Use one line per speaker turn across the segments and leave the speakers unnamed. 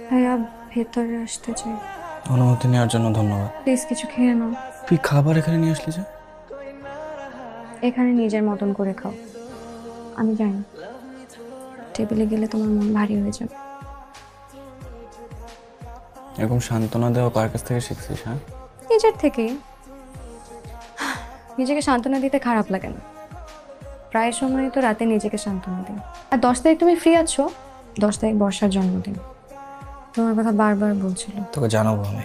ভাইয়া ভেতরে আসতে চাই।
অনুমতি নেওয়ার জন্য ধন্যবাদ।
প্লিজ কিছু খেয়ে নাও।
তুই খাবার এখানে নিয়ে আসলি যে?
এখানে নিজের মতন করে খাও। আমি জানি টেবিলে গেলে তোমার মন ভারী হয়ে যাবে।
এরকম সান্ত্বনা দেওয়া কার কাছ থেকে শিখছিস? হ্যাঁ,
নিজের থেকেই। নিজেকে সান্ত্বনা দিতে খারাপ লাগে না। প্রায় সময় তো রাতে নিজেকে সান্ত্বনা দিই। আর 10 তারিখ তুমি ফ্রি আছো? 10 তারিখ বর্ষার জন্মদিন, তোমার কথা বারবার বলছিল।
তোকে জানাবো আমি।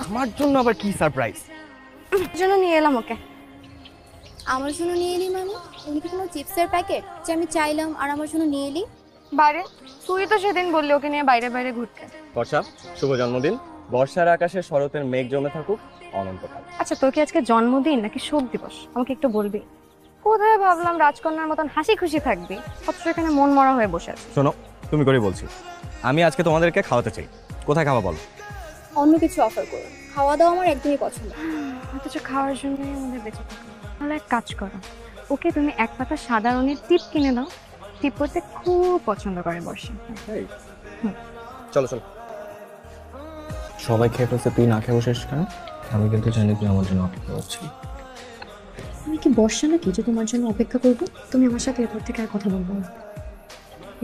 আমার জন্য আবার কি সারপ্রাইজ?
জন্য নিয়ে এলাম ওকে।
আমার জন্য নিয়ে এলি মানে? তুমি কি কোনো চিপসের প্যাকেট যে আমি চাইলাম আর আমার জন্য নিয়ে এলি?
বাইরে তুই তো সেদিন বললি ওকে নিয়ে বাইরে বাইরে ঘুরতে।
বর্ষা, শুভ জন্মদিন। বর্ষার আকাশে শরতের মেঘ জমে থাকুক অনন্তকাল।
আচ্ছা, তোর কি আজকে জন্মদিন নাকি শোক দিবস আমাকে একটু বলবি? কোথায় ভাবলাম রাজকন্যার মতন হাসি খুশি থাকবি, অথচ এখানে মন মরা হয়ে বসে আছে।
শোনো, তুমি করে বলছি, আমি আজকে তোমাদেরকে খাওয়াতে চাই। কোথায় খাওয়া বলো?
অন্য কিছু অফার করো। খাওয়া দাওয়া আমার একদমই পছন্দ না।
অথচ খাওয়ার জন্যই আমাদের বেঁচে থাকা। তাহলে এক কাজ করো, ওকে তুমি এক পাতা সাদা রঙের টিপ কিনে দাও। টিপ পরতে খুব পছন্দ করে বর্ষা।
চলো চলো।
সবাই খেয়ে ফেলছে, তুই না খেয়ে বসেছিস কেন? আমি কিন্তু জানি তুই আমার জন্য অপেক্ষা করছিস।
আমি কি বর্ষা নাকি যে তোমার জন্য অপেক্ষা করবো? তুমি আমার সাথে এরপর থেকে আর কথা বলবো না।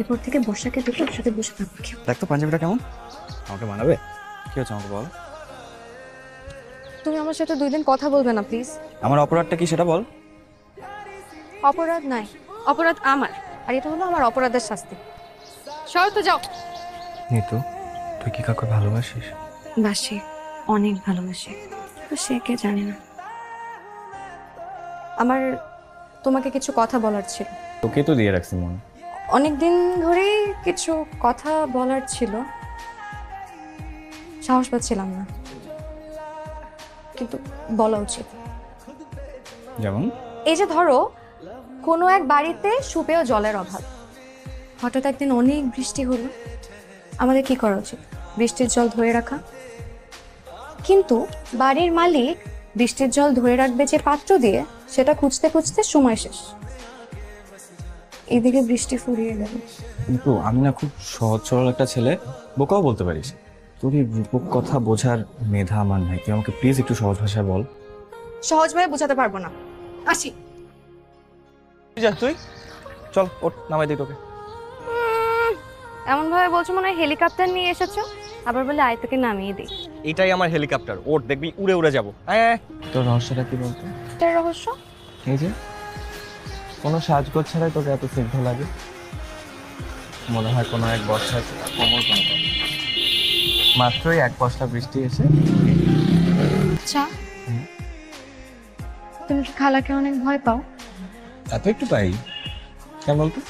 এরপর থেকে বর্ষাকে দেখে ওর সাথে বসে থাকবো।
দেখ তো পাঞ্জাবিটা কেমন, আমাকে মানাবে?
কি হচ্ছে আমাকে বল।
তুমি আমার সাথে 2 দিন কথা বলবে না প্লিজ?
আমার অপরাধটা কি সেটা বল।
অপরাধ নাই, অপরাধ আমার, আর এটা হলো আমার অপরাধের শাস্তি। সর তো যাও।
নিতু, তুই কি কাউকে ভালোবাসিস?
বাসি, অনেক ভালোবাসি, তো সে কে জানে না। আমার তোমাকে কিছু কথা বলার ছিল।
তোকে তো দিয়ে রাখছি মনে।
অনেকদিন ধরেই কিছু কথা বলার ছিল, সাহস পাচ্ছিলাম না, কিন্তু বলা উচিত।
যেমন?
এই যে ধরো, কোনো এক বাড়িতে সুপেয় জলের অভাব। হঠাৎ একদিন অনেক বৃষ্টি হলো। আমাদের কি করা উচিত? বৃষ্টির জল ধরে রাখা। কিন্তু বাড়ির মালিক বৃষ্টির জল ধরে রাখবে যে পাত্র দিয়ে, সেটা খুঁজতে খুঁজতে সময় শেষ। এদিকে বৃষ্টি ফুরিয়ে গেল।
কিন্তু আমি না খুব সহজ সরল একটা ছেলে, বোকাও বলতে পারিস। তোর এই রূপক কথা বোঝার মেধা আমার নাই। তুই আমাকে প্লিজ একটু সহজ ভাষায় বল।
সহজভাবে বোঝাতে পারবো না, আসি।
যা তুই, চল ওঠ, নামাই দিই তোকে।
এমন ভাবে বলছো মনে হয় হেলিকপ্টার নিয়ে এসেছো, আবার বলে আয় তোকে নামিয়ে দিই।
এটাই আমার হেলিকপ্টার, ওঠ, দেখবি উড়ে উড়ে যাবো।
তোর রহস্যটা কি বলতো?
এটার রহস্য?
এই যে কোনো সাজগোজ ছাড়াই তোকে এত স্নিগ্ধ লাগে। মনে হয় কোনো এক বর্ষায় কোমল কোনো কথা। মাত্রই এক পশলা বৃষ্টি এসে।
আচ্ছা, তুমি কি খালাকে অনেক ভয় পাও?
এত একটু পাই কেন বলতো?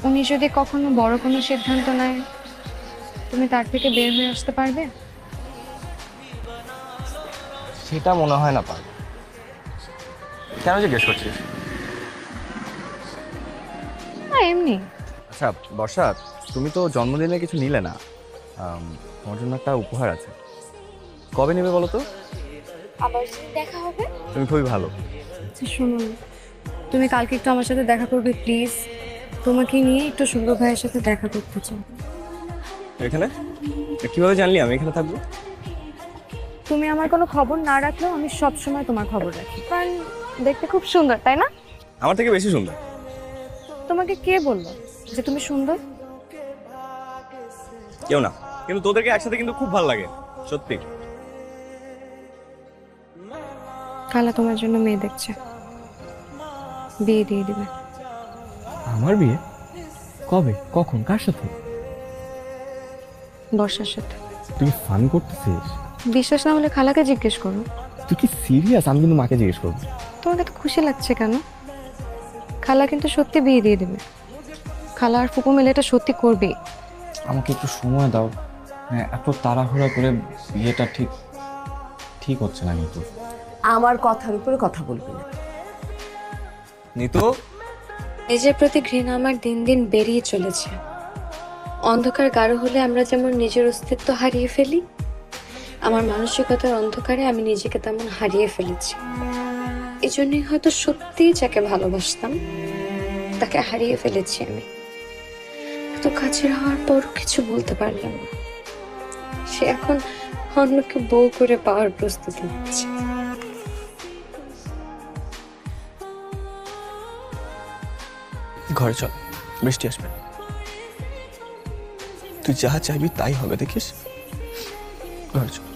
উনি যদি কখনো বড় কোনো সিদ্ধান্ত নেয়, তুমি তার থেকে বের হয়ে আসতে পারবে?
সেটা মনে হয় না পারবে। কেন জিজ্ঞেস করছিস?
না, এমনি।
আচ্ছা বর্ষা, তুমি তো জন্মদিনে কিছু নিলে না। তোমার জন্য একটা উপহার আছে। কবে নেবে বলো তো?
আবার দেখা হবে।
তুমি খুবই ভালো।
আচ্ছা শুনুন, তুমি কালকে একটু আমার সাথে দেখা করবে প্লিজ। তোমাকে নিয়ে একটু সুন্দর ভাইয়ের সাথে দেখা করতে চাই।
এখানে কিভাবে জানলি আমি এখানে থাকবো?
তুমি আমার কোনো খবর না রাখলেও আমি সব সময় তোমার খবর রাখি, কারণ দেখতে খুব সুন্দর, তাই না?
আমার থেকে বেশি সুন্দর।
তোমাকে কে বললো যে তুমি সুন্দর?
কেউ না, কিন্তু তোদেরকে একসাথে কিন্তু খুব ভালো লাগে, সত্যি।
খালা তোমার জন্য মেয়ে দেখছে, বিয়ে দিয়ে দিবে।
আমার বিয়ে? কবে, কখন, কার সাথে?
বর্ষার সাথে।
তুই ফান করতেছিস?
বিশ্বাস না হলে খালাকে জিজ্ঞেস করো।
তুই কি সিরিয়াস? আমি কিন্তু মাকে জিজ্ঞেস করবো।
তোমাকে তো খুশি লাগছে কেন? খালা কিন্তু সত্যি বিয়ে দিয়ে দেবে। খালা আর ফুপু মিলে এটা সত্যি করবে।
আমাকে একটু সময় দাও। হ্যাঁ, এত তাড়াহুড়া করে বিয়েটা ঠিক ঠিক হচ্ছে না। কিন্তু
আমার কথার উপরে কথা বলবি না।
নিতু,
নিজের প্রতি ঘৃণা আমার দিন দিন বেরিয়ে চলেছে। অন্ধকার গাঢ় হলে আমরা যেমন নিজের অস্তিত্ব হারিয়ে ফেলি, আমার মানসিকতার অন্ধকারে আমি নিজেকে তেমন হারিয়ে ফেলেছি। এই জন্যই হয়তো সত্যিই যাকে ভালোবাসতাম তাকে হারিয়ে ফেলেছি আমি। এত কাছের হওয়ার পরও কিছু বলতে পারলাম না। সে এখন অন্যকে বউ করে পাওয়ার প্রস্তুতি নিচ্ছে।
ঘরে চল, বৃষ্টি আসবে। তুই যা চাইবি তাই হবে, দেখিস। ঘরে চল।